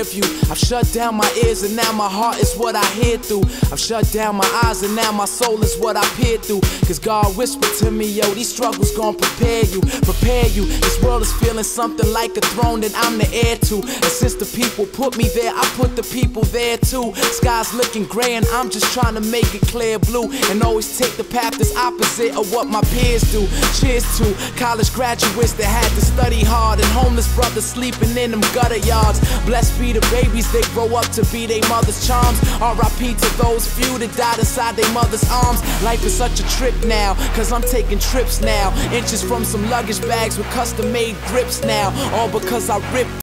rear view. I've shut down my ears and now my heart is what I hear through. I've shut down my eyes and now my soul is what I peer through. Cause God whispered to me, yo, these struggles gon' prepare you, prepare you. This world is feeling something like a throne that I'm the heir to. And since the people put me there, I put the people there too. Sky's looking gray and I'm just trying to make it clear blue. And always take the path that's opposite of what my peers do. Cheers to college graduates that had to study hard, and homeless brothers sleeping in them gutter yards. Blessed be the babies, they grow up to be their mother's charms. R.I.P. to those few that died inside their mother's arms. Life is such a trip now, cause I'm taking trips now. Inches from some luggage bags with custom made grips now. All because I ripped